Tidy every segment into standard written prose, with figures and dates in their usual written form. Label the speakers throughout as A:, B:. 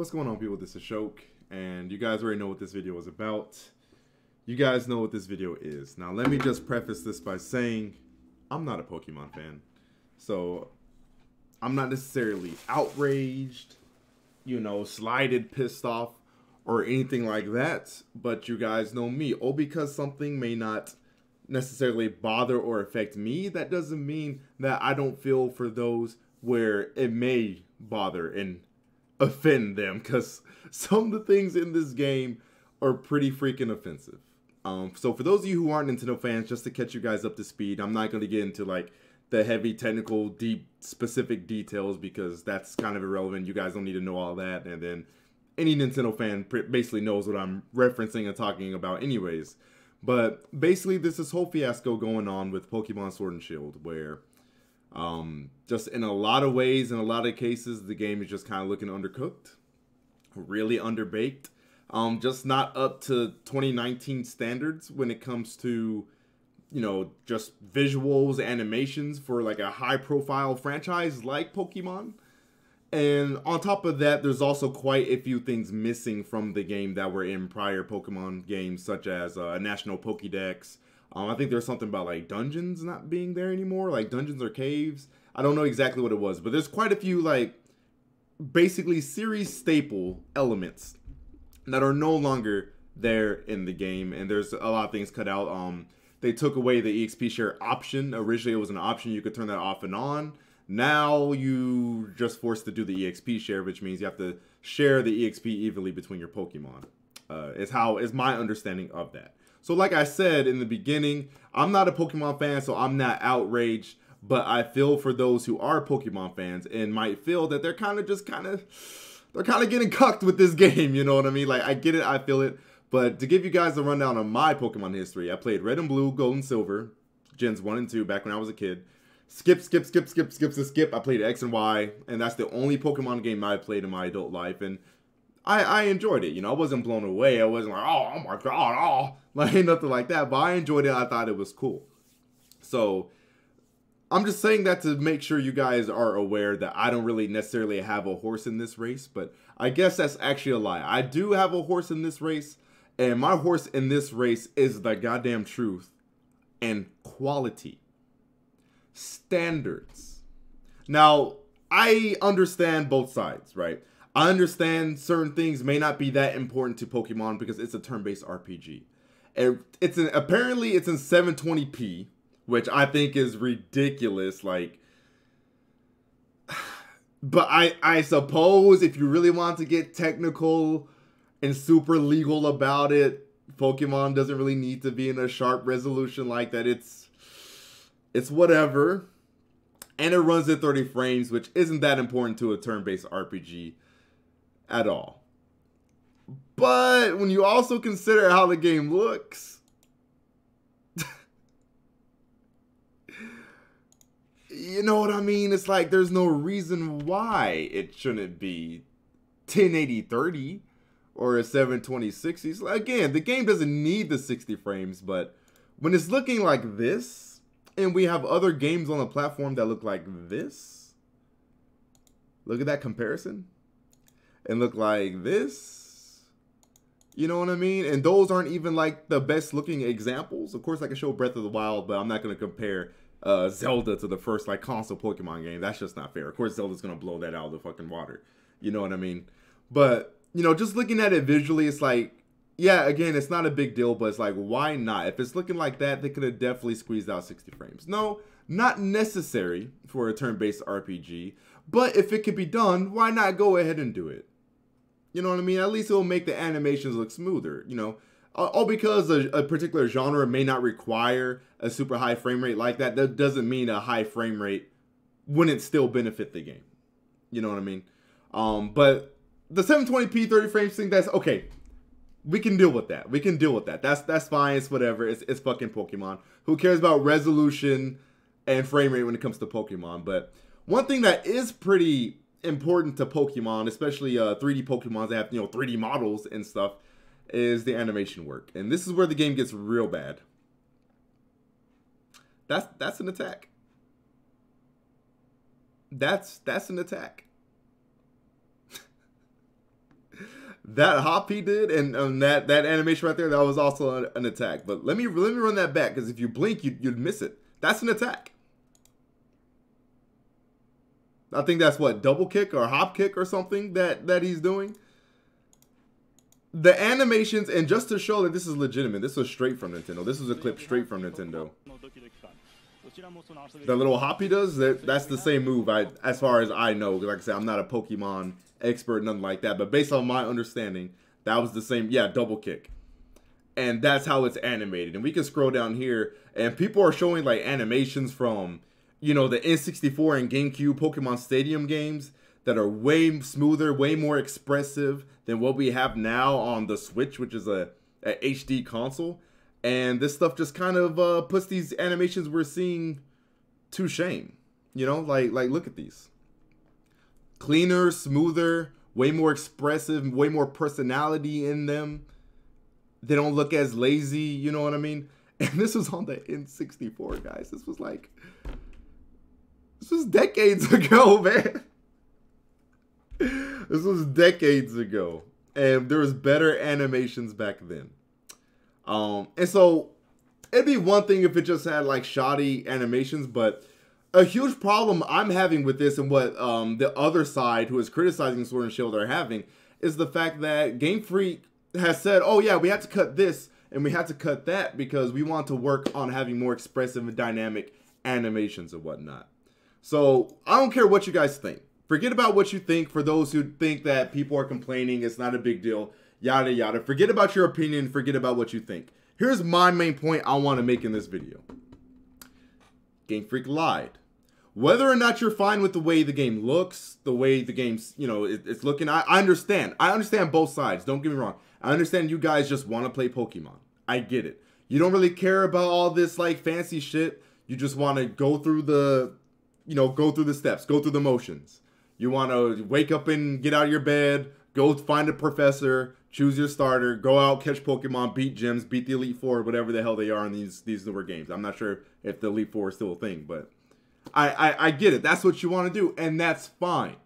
A: What's going on, people? This is Shok, and you guys already know what this video is about. You guys know what this video is. Now, let me just preface this by saying I'm not a Pokemon fan. So, I'm not necessarily outraged, slighted, pissed off, or anything like that. But you guys know me. Oh, because something may not necessarily bother or affect me, that doesn't mean that I don't feel for those where it may bother and offend them, because some of the things in this game are pretty freaking offensive. So for those of you who aren't Nintendo fans, just to catch you guys up to speed, I'm not going to get into like the heavy technical, deep, specific details because that's kind of irrelevant. You guys don't need to know all that, and then any Nintendo fan basically knows what I'm referencing and talking about anyways. But basically, there's this whole fiasco going on with Pokemon Sword and Shield where just in a lot of ways, in a lot of cases, the game is just kind of looking undercooked, really underbaked, just not up to 2019 standards when it comes to, just visuals, animations for like a high profile franchise like Pokemon. And on top of that, there's also quite a few things missing from the game that were in prior Pokemon games, such as a National Pokédex. I think there's something about like dungeons not being there anymore, like dungeons or caves. I don't know exactly what it was, but there's quite a few like basically series staple elements that are no longer there in the game, and there's a lot of things cut out. They took away the EXP share option. Originally, it was an option you could turn that off and on. Now you just forced to do the EXP share, which means you have to share the EXP evenly between your Pokemon. Is my understanding of that. So like I said in the beginning, I'm not a Pokemon fan, so I'm not outraged, but I feel for those who are Pokemon fans and might feel that they're kind of getting cucked with this game, you know what I mean? Like, I get it, I feel it, but to give you guys a rundown on my Pokemon history, I played Red and Blue, Gold and Silver, Gens 1 and 2 back when I was a kid. Skip. I played X and Y, and that's the only Pokemon game I played in my adult life, and I enjoyed it. I wasn't blown away. I wasn't like, oh my god, like nothing like that. But I enjoyed it. I thought it was cool. So I'm just saying that to make sure you guys are aware that I don't really necessarily have a horse in this race. But I guess that's actually a lie. I do have a horse in this race, and my horse in this race is the goddamn truth and quality standards. Now, I understand both sides, right? I understand certain things may not be that important to Pokemon because it's a turn-based RPG. Apparently it's in 720p, which I think is ridiculous. Like, but I suppose if you really want to get technical and super legal about it, Pokemon doesn't really need to be in a sharp resolution like that. It's whatever. And it runs at 30 frames, which isn't that important to a turn-based RPG at all. But when you also consider how the game looks, you know what I mean? It's like there's no reason why it shouldn't be 1080-30 or a 720-60. So again, the game doesn't need the 60 frames, but when it's looking like this, and we have other games on the platform that look like this, look at that comparison. And look like this, you know what I mean? And those aren't even like the best looking examples. Of course, I can show Breath of the Wild, but I'm not going to compare Zelda to the first like console Pokemon game. That's just not fair. Of course, Zelda's going to blow that out of the fucking water. You know what I mean? But, just looking at it visually, it's like, yeah, again, it's not a big deal, but it's like, why not? If it's looking like that, they could have definitely squeezed out 60 frames. No, not necessary for a turn-based RPG, but if it could be done, why not go ahead and do it? You know what I mean? At least it'll make the animations look smoother, All because a particular genre may not require a super high frame rate like that, that doesn't mean a high frame rate wouldn't still benefit the game. You know what I mean? But the 720p 30 frames thing, that's okay. We can deal with that. That's fine. It's whatever. It's fucking Pokemon. Who cares about resolution and frame rate when it comes to Pokemon? But one thing that is pretty important to Pokemon, especially 3D Pokemon that have 3D models and stuff, is the animation work. And this is where the game gets real bad. That's an attack. That's an attack. that hop he did and that animation right there, that was also an attack. But let me run that back, because if you blink, you'd miss it. That's an attack. I think that's what, double kick or hop kick or something that he's doing. The animations, and just to show that this is legitimate, this was straight from Nintendo. This was a clip straight from Nintendo. The little hop he does, that's the same move, as far as I know. Like I said, I'm not a Pokemon expert, nothing like that. But based on my understanding, that was the same, yeah, double kick. And that's how it's animated. And we can scroll down here, and people are showing like animations from, you know, the N64 and GameCube Pokemon Stadium games that are way smoother, way more expressive than what we have now on the Switch, which is a HD console. And this stuff just kind of puts these animations we're seeing to shame. You know, like look at these. Cleaner, smoother, way more expressive, way more personality in them. They don't look as lazy, you know what I mean? And this was on the N64, guys. This was decades ago, man. This was decades ago. And there was better animations back then. And so it'd be one thing if it just had like shoddy animations, but a huge problem I'm having with this, and what the other side who is criticizing Sword and Shield are having, is the fact that Game Freak has said, oh yeah, we had to cut this and we had to cut that because we want to work on having more expressive and dynamic animations and whatnot. So I don't care what you guys think. Forget about what you think. For those who think that people are complaining, it's not a big deal, yada yada. Forget about your opinion. Forget about what you think. Here's my main point I want to make in this video. Game Freak lied. Whether or not you're fine with the way the game looks, the way the game's, you know, it's looking, I understand. I understand both sides. Don't get me wrong. I understand you guys just want to play Pokemon. I get it. You don't really care about all this like fancy shit. You just want to go through the, you know, go through the steps, go through the motions. You want to wake up and get out of your bed, go find a professor, choose your starter, go out, catch Pokemon, beat gyms, beat the Elite Four, whatever the hell they are in these newer games. I'm not sure if the Elite Four is still a thing, but I get it. That's what you want to do, and that's fine.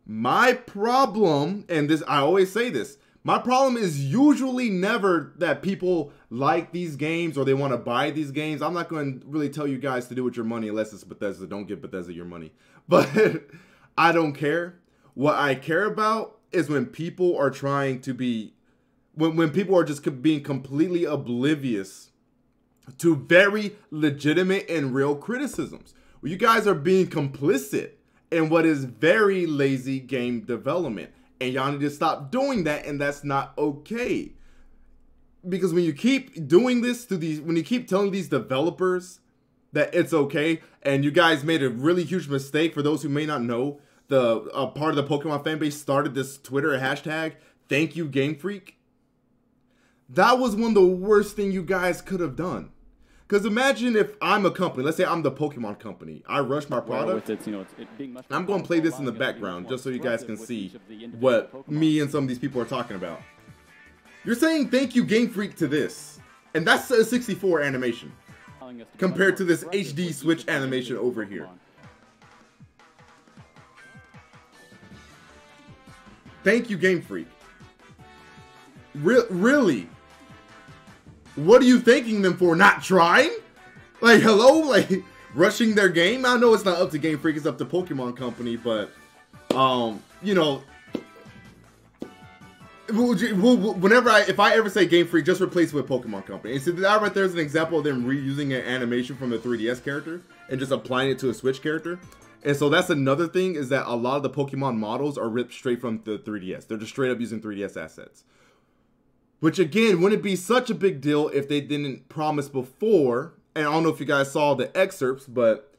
A: My problem, and this, I always say this, my problem is usually never that people like these games or they want to buy these games. I'm not going to really tell you guys to do with your money unless it's Bethesda. Don't give Bethesda your money. But I don't care. What I care about is when people are trying to be, when people are just being completely oblivious to very legitimate and real criticisms. Well, you guys are being complicit in what is very lazy game development. And y'all need to stop doing that, and that's not okay. Because when you keep doing this to these, when you keep telling these developers that it's okay, and you guys made a really huge mistake. For those who may not know, the part of the Pokemon fan base started this Twitter hashtag, "Thank you Game Freak." That was one of the worst things you guys could have done. Because imagine if I'm a company, let's say I'm the Pokemon company, I rush my product, I'm going to play this in the background just so you guys can see what me and some of these people are talking about. You're saying thank you Game Freak to this, and that's a 64 animation compared to this HD Switch animation over here. Thank you Game Freak. Really? What are you thanking them for? Not trying? Like, hello? Like, rushing their game? I know it's not up to Game Freak, it's up to Pokemon Company, but, you know, whenever if I ever say Game Freak, just replace it with Pokemon Company. And so that right there is an example of them reusing an animation from the 3DS character and just applying it to a Switch character. And so that's another thing, is that a lot of the Pokemon models are ripped straight from the 3DS. They're just straight up using 3DS assets. Which again, wouldn't be such a big deal if they didn't promise before, and I don't know if you guys saw the excerpts, but,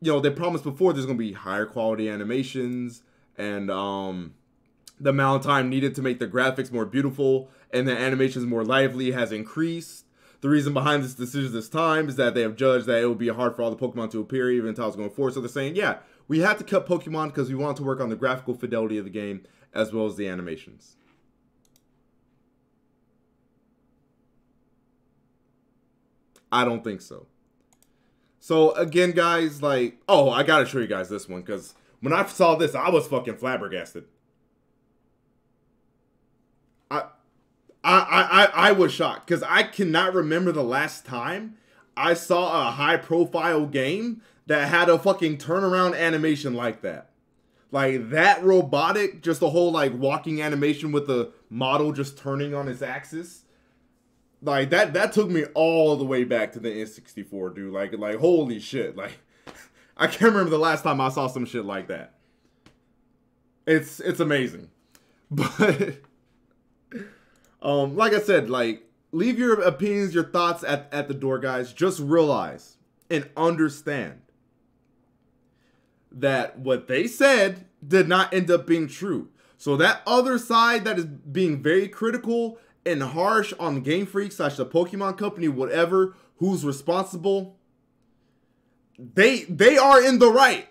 A: you know, they promised before there's going to be higher quality animations, and the amount of time needed to make the graphics more beautiful and the animations more lively has increased. The reason behind this decision this time is that they have judged that it would be hard for all the Pokemon to appear even until it's going forward. So they're saying, yeah, we had to cut Pokemon because we wanted to work on the graphical fidelity of the game as well as the animations. I don't think so. So again, guys, like, oh, I gotta show you guys this one, because when I saw this, I was fucking flabbergasted. I I was shocked because I cannot remember the last time I saw a high profile game that had a fucking turnaround animation like that. Like that robotic, just the whole like walking animation with the model just turning on its axis. Like that took me all the way back to the N64, dude. Like holy shit. Like I can't remember the last time I saw some shit like that. It's amazing. But like I said, like leave your opinions, your thoughts at the door, guys. Just realize and understand that what they said did not end up being true. So that other side that is being very critical and harsh on Game Freak / the Pokemon Company, whatever, who's responsible, they are in the right.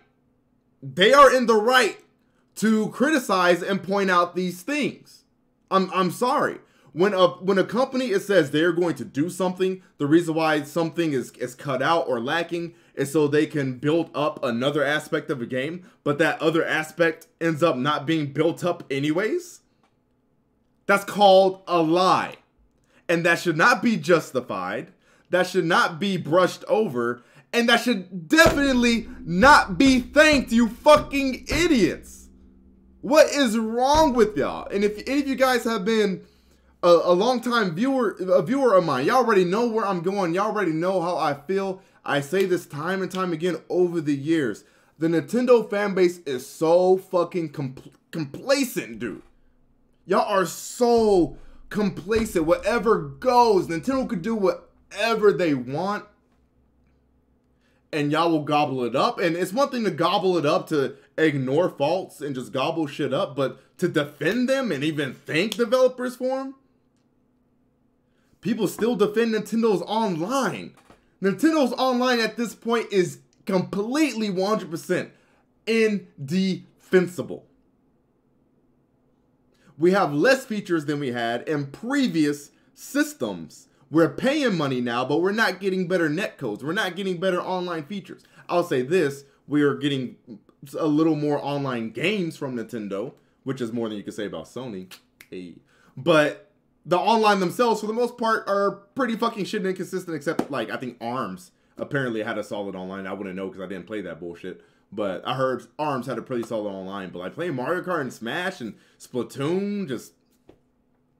A: They are in the right to criticize and point out these things. I'm sorry. When a company says they're going to do something, the reason why something is cut out or lacking is so they can build up another aspect of a game, but that other aspect ends up not being built up anyways. That's called a lie. And that should not be justified. That should not be brushed over. And that should definitely not be thanked, you fucking idiots. What is wrong with y'all? And if any of you guys have been a long-time viewer of mine, y'all already know where I'm going. Y'all already know how I feel. I say this time and time again over the years. The Nintendo fan base is so fucking complacent, dude. Y'all are so complacent. Whatever goes. Nintendo could do whatever they want. And y'all will gobble it up. And it's one thing to gobble it up, to ignore faults and just gobble shit up. But to defend them and even thank developers for them. People still defend Nintendo's online. Nintendo's online at this point is completely 100% indefensible. We have less features than we had in previous systems. We're paying money now, but we're not getting better netcodes. We're not getting better online features. I'll say this, we are getting a little more online games from Nintendo, which is more than you can say about Sony. Hey. But the online themselves, for the most part, are pretty fucking shit and inconsistent, except, like, I think ARMS apparently had a solid online. I wouldn't know because I didn't play that bullshit. But I heard ARMS had a pretty solid online. But like playing Mario Kart and Smash and Splatoon, just,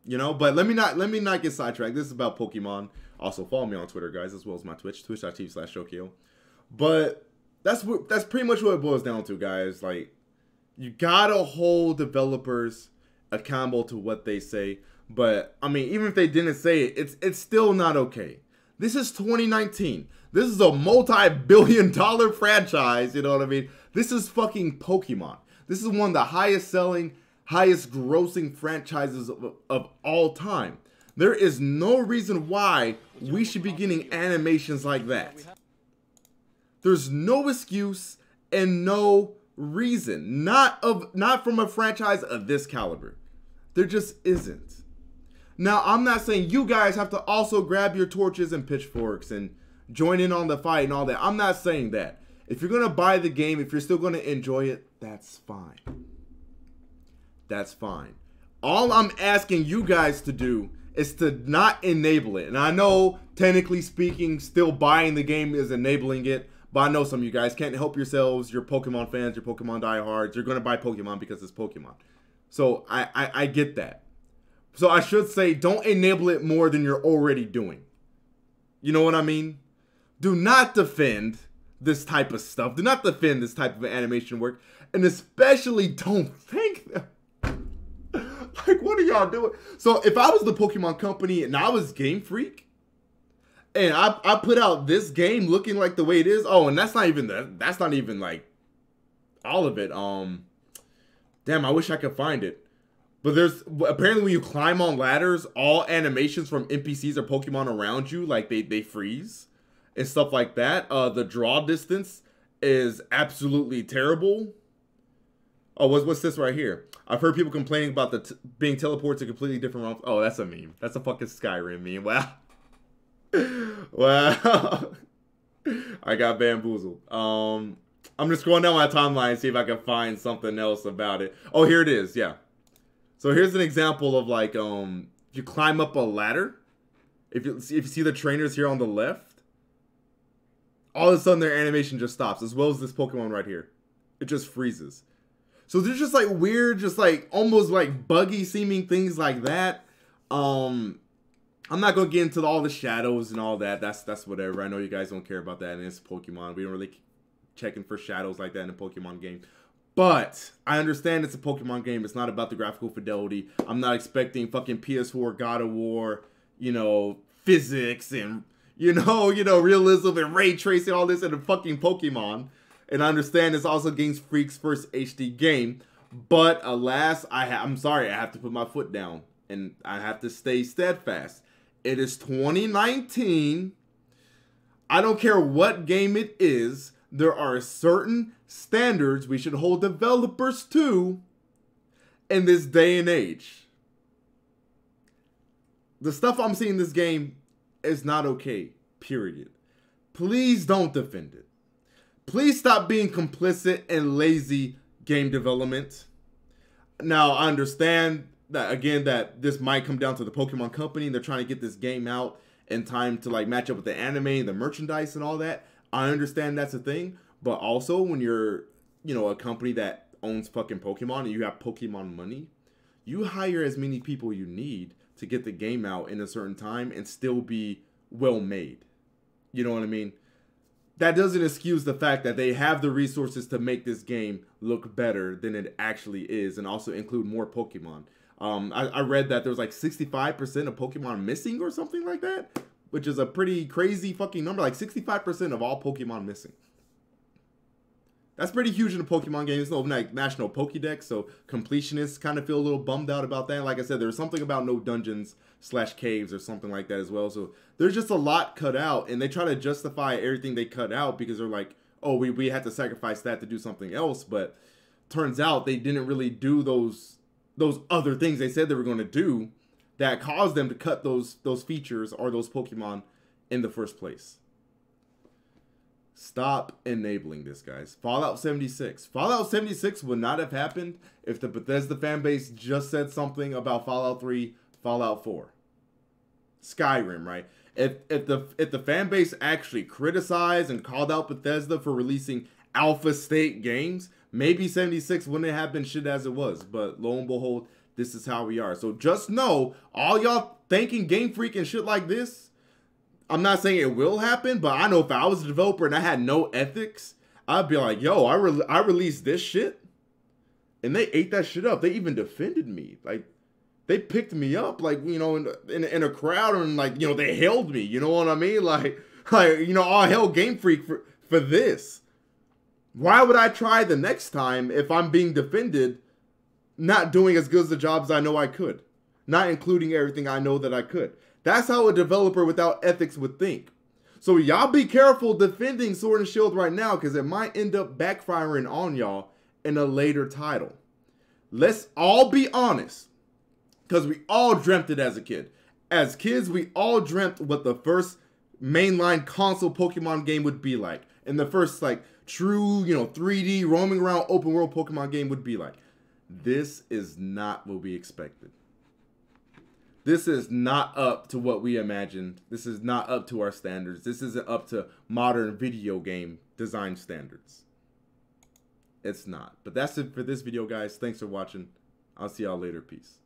A: you know. But let me not get sidetracked. This is about Pokemon. Also follow me on Twitter, guys, as well as my Twitch, twitch.tv/Shokio. But that's pretty much what it boils down to, guys. Like, you gotta hold developers accountable to what they say. But I mean, even if they didn't say it, it's still not okay. This is 2019. This is a multi-billion-dollar franchise, you know what I mean? This is fucking Pokemon. This is one of the highest-selling, highest-grossing franchises of all time. There is no reason why we should be getting animations like that. There's no excuse and no reason. Not from a franchise of this caliber. There just isn't. Now, I'm not saying you guys have to also grab your torches and pitchforks and join in on the fight and all that. I'm not saying that. If you're going to buy the game, if you're still going to enjoy it, that's fine. That's fine. All I'm asking you guys to do is to not enable it. And I know, technically speaking, still buying the game is enabling it. But I know some of you guys can't help yourselves. You're Pokemon fans. You're Pokemon diehards. You're going to buy Pokemon because it's Pokemon. So I get that. So I should say, don't enable it more than you're already doing. You know what I mean? Do not defend this type of stuff. Do not defend this type of animation work. And especially don't thank them. Like, what are y'all doing? So if I was the Pokemon Company and I was Game Freak, and I put out this game looking like the way it is. Oh, and that's not even like all of it. Damn, I wish I could find it. But there's apparently when you climb on ladders, all animations from NPCs or Pokemon around you, like they freeze and stuff like that. The draw distance is absolutely terrible. Oh, what's this right here? I've heard people complaining about being teleported to completely different realms. Oh, that's a meme. That's a fucking Skyrim meme. Wow. Wow. I got bamboozled. I'm just going down my timeline and see if I can find something else about it. Oh, here it is. Yeah. So here's an example of like you climb up a ladder. If you see the trainers here on the left, all of a sudden their animation just stops, as well as this Pokemon right here. It just freezes. So there's just like weird, just like almost like buggy seeming things like that. I'm not gonna get into all the shadows and all that. That's whatever. I know you guys don't care about that, and it's Pokemon. We don't really checking for shadows like that in a Pokemon game. But I understand it's a Pokemon game. It's not about the graphical fidelity. I'm not expecting fucking PS4 God of War, you know, physics and you know, realism and ray tracing, all this in a fucking Pokemon. And I understand it's also Game Freak's first HD game. But alas, I'm sorry, I have to put my foot down. And I have to stay steadfast. It is 2019. I don't care what game it is. There are certain standards we should hold developers to in this day and age. The stuff I'm seeing in this game is not okay, period. Please don't defend it. Please stop being complicit in lazy game development. Now, I understand that, again, that this might come down to the Pokemon Company, and they're trying to get this game out in time to like match up with the anime and the merchandise and all that. I understand that's a thing, but also when you're, you know, a company that owns fucking Pokemon and you have Pokemon money, you hire as many people you need to get the game out in a certain time and still be well made. You know what I mean? That doesn't excuse the fact that they have the resources to make this game look better than it actually is, and also include more Pokemon. I read that there was like 65% of Pokemon missing or something like that, which is a pretty crazy fucking number. Like 65% of all Pokemon missing. That's pretty huge in a Pokemon game. There's no like national Pokédex, so completionists kind of feel a little bummed out about that. Like I said, there's something about no dungeons / caves or something like that as well. So there's just a lot cut out, and they try to justify everything they cut out because they're like, oh, we had to sacrifice that to do something else. But turns out they didn't really do those other things they said they were going to do that caused them to cut those features or those Pokemon in the first place. Stop enabling this, guys. Fallout 76. Fallout 76 would not have happened if the Bethesda fanbase just said something about Fallout 3, Fallout 4. Skyrim, right? If the fanbase actually criticized and called out Bethesda for releasing alpha state games, maybe 76 wouldn't have been shit as it was. But lo and behold, this is how we are. So just know, all y'all thinking Game Freak and shit like this, I'm not saying it will happen, but I know if I was a developer and I had no ethics, I'd be like, yo, I released this shit, and they ate that shit up. They even defended me. Like, they picked me up, like, you know, in a crowd, and like, you know, they hailed me. You know what I mean? Like you know, all hell Game Freak for this. Why would I try the next time if I'm being defended, not doing as good as the job as I know I could, not including everything I know that I could? That's how a developer without ethics would think. So y'all be careful defending Sword and Shield right now, because it might end up backfiring on y'all in a later title. Let's all be honest, because we all dreamt it as a kid. As kids, we all dreamt what the first mainline console Pokemon game would be like, and the first like true, you know, 3D roaming around open world Pokemon game would be like. This is not what we expected. This is not up to what we imagined. This is not up to our standards. This isn't up to modern video game design standards. It's not. But that's it for this video, guys. Thanks for watching. I'll see y'all later. Peace.